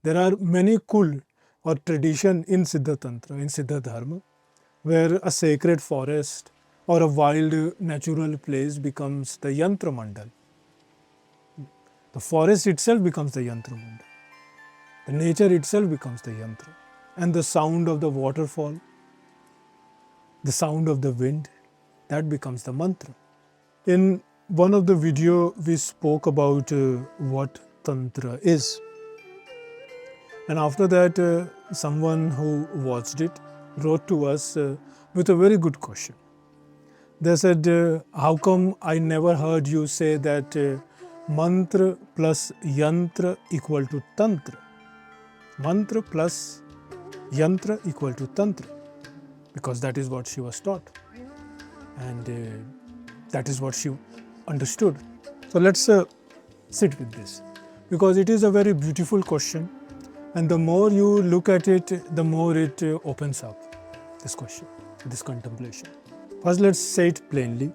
There are many kul or tradition in Siddha Tantra, in Siddha Dharma, where a sacred forest or a wild natural place becomes the Yantra Mandal. The forest itself becomes the Yantra Mandal. The nature itself becomes the Yantra. And the sound of the waterfall, the sound of the wind, that becomes the mantra. In one of the video, we spoke about what Tantra is. And after that, someone who watched it wrote to us with a very good question. They said, how come I never heard you say that mantra plus yantra equal to tantra? Mantra plus yantra equal to tantra. Because that is what she was taught. And that is what she understood. So let's sit with this. Because it is a very beautiful question. And the more you look at it, the more it opens up, this question, this contemplation. First, let's say it plainly.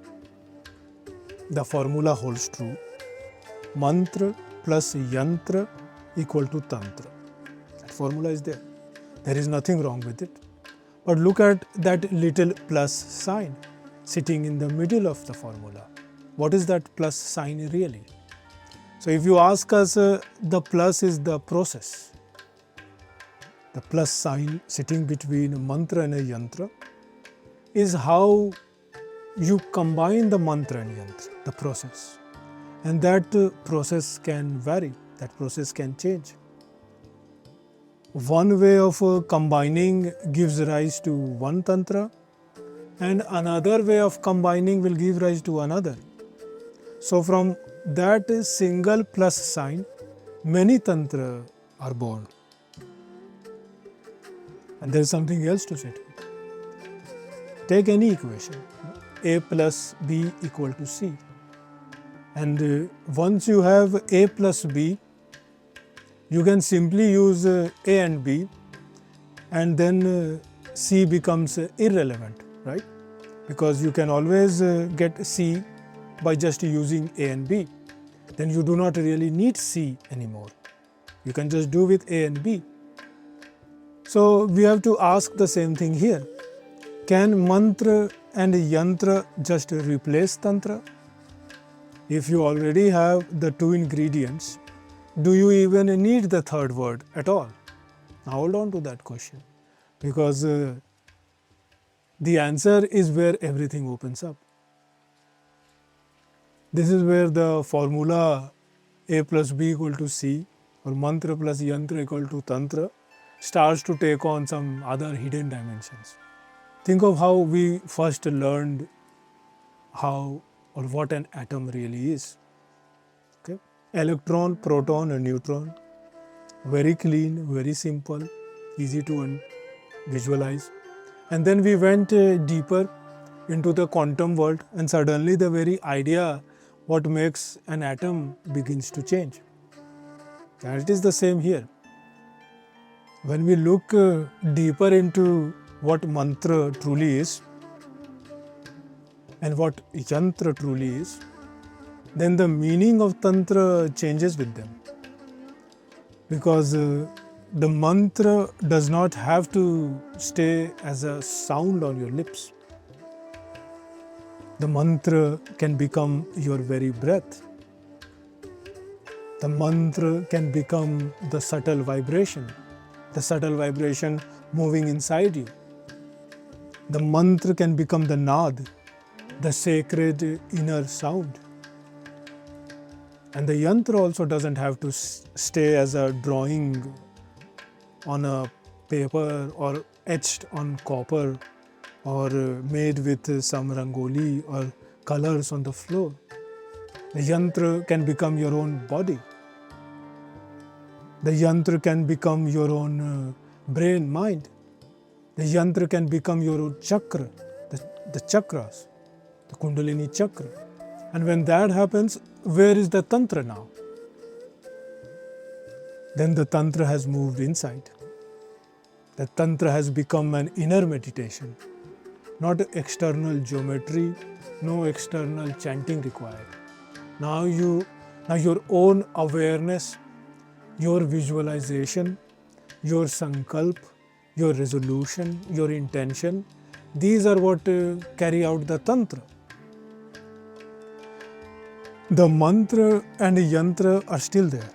The formula holds true. Mantra plus yantra equal to tantra. That formula is there. There is nothing wrong with it. But look at that little plus sign sitting in the middle of the formula. What is that plus sign really? So if you ask us, the plus is the process. The plus sign sitting between a mantra and a yantra is how you combine the mantra and yantra, the process. And that process can vary, that process can change. One way of combining gives rise to one tantra, and another way of combining will give rise to another. So from that single plus sign, many tantra are born. And there is something else to say to it. Take any equation, A plus B equal to C. And once you have A plus B, you can simply use A and B, and then C becomes irrelevant, right? Because you can always get C by just using A and B. Then you do not really need C anymore. You can just do with A and B. So we have to ask the same thing here. Can mantra and yantra just replace tantra? If you already have the two ingredients, do you even need the third word at all? Now hold on to that question, because the answer is where everything opens up. This is where the formula A plus B equal to C or mantra plus yantra equal to tantra starts to take on some other hidden dimensions. Think of how we first learned how or what an atom really is. Okay? Electron, proton and neutron. Very clean, very simple, easy to visualize. And then we went deeper into the quantum world, and suddenly the very idea what makes an atom begins to change. And it is the same here. When we look deeper into what mantra truly is and what yantra truly is, then the meaning of tantra changes with them. Because the mantra does not have to stay as a sound on your lips. The mantra can become your very breath. The mantra can become the subtle vibration moving inside you. The mantra can become the nad, the sacred inner sound. And the yantra also doesn't have to stay as a drawing on a paper or etched on copper or made with some rangoli or colors on the floor. The yantra can become your own body. The yantra can become your own brain, mind. The yantra can become your own chakra, the chakras, the Kundalini chakra. And when that happens, where is the tantra now? Then the tantra has moved inside. The tantra has become an inner meditation, not external geometry, no external chanting required. Now your own awareness your visualization, your sankalp, your resolution, your intention, these are what carry out the tantra. The mantra and yantra are still there,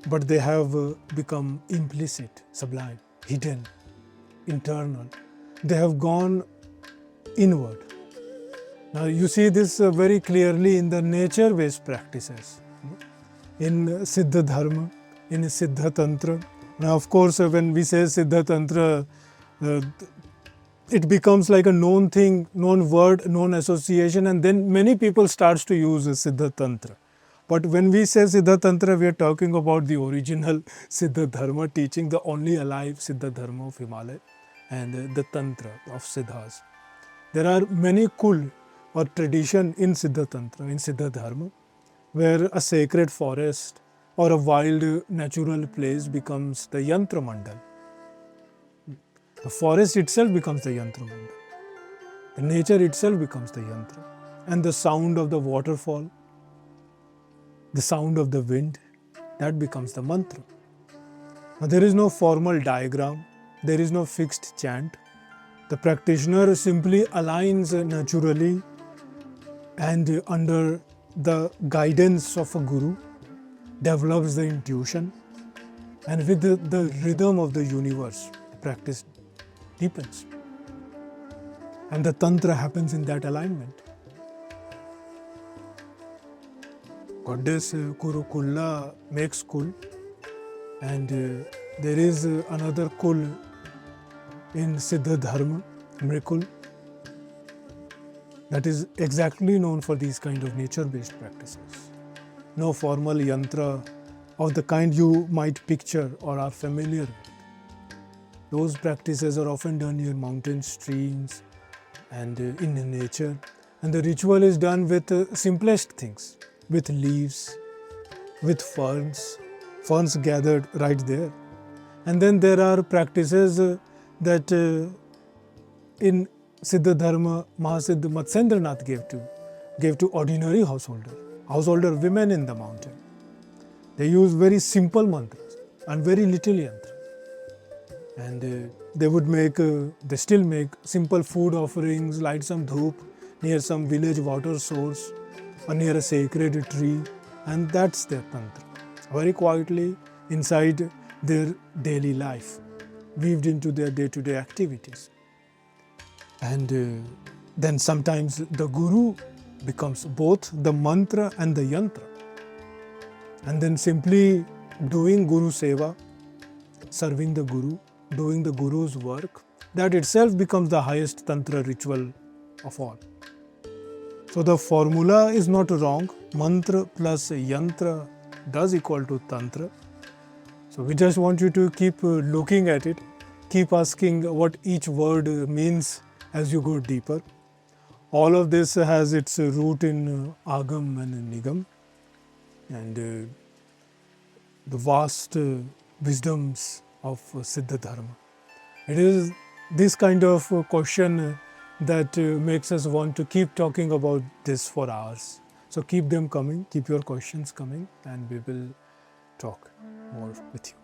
but they have become implicit, sublime, hidden, internal. They have gone inward. Now you see this very clearly in the nature-based practices, in Siddha Dharma, in Siddha Tantra. Now of course when we say Siddha Tantra, it becomes like a known thing, known word, known association, and then many people starts to use Siddha Tantra. But when we say Siddha Tantra, we are talking about the original Siddha Dharma teaching, the only alive Siddha Dharma of Himalaya and the Tantra of Siddhas. There are many kul or tradition in Siddha Tantra, in Siddha Dharma, where a sacred forest or a wild natural place becomes the Yantra Mandal. The forest itself becomes the Yantra Mandal. The nature itself becomes the Yantra. And the sound of the waterfall, the sound of the wind, that becomes the mantra. Now, there is no formal diagram, there is no fixed chant. The practitioner simply aligns naturally and under the guidance of a guru, develops the intuition, and with the rhythm of the universe, the practice deepens. And the tantra happens in that alignment. Goddess Kurukulla makes kul, and there is another kul in Siddha Dharma, Mrikul, that is exactly known for these kind of nature-based practices. No formal yantra of the kind you might picture or are familiar with. Those practices are often done near mountain streams and in nature, and the ritual is done with simplest things, with leaves, with ferns gathered right there. And then there are practices that in Siddha Dharma, Mahasiddha Matsyendranath gave to ordinary householder women in the mountain. They use very simple mantras and very little yantra. And they still make simple food offerings, light some dhoop near some village water source or near a sacred tree, and that's their tantra. Very quietly inside their daily life, weaved into their day-to-day activities. And then sometimes the guru becomes both the mantra and the yantra. And then simply doing guru seva, serving the guru, doing the guru's work, that itself becomes the highest tantra ritual of all. So the formula is not wrong. Mantra plus yantra does equal to tantra. So we just want you to keep looking at it, keep asking what each word means as you go deeper. All of this has its root in Agam and Nigam and the vast wisdoms of Siddha Dharma. It is this kind of question that makes us want to keep talking about this for hours. So keep them coming, keep your questions coming, and we will talk more with you.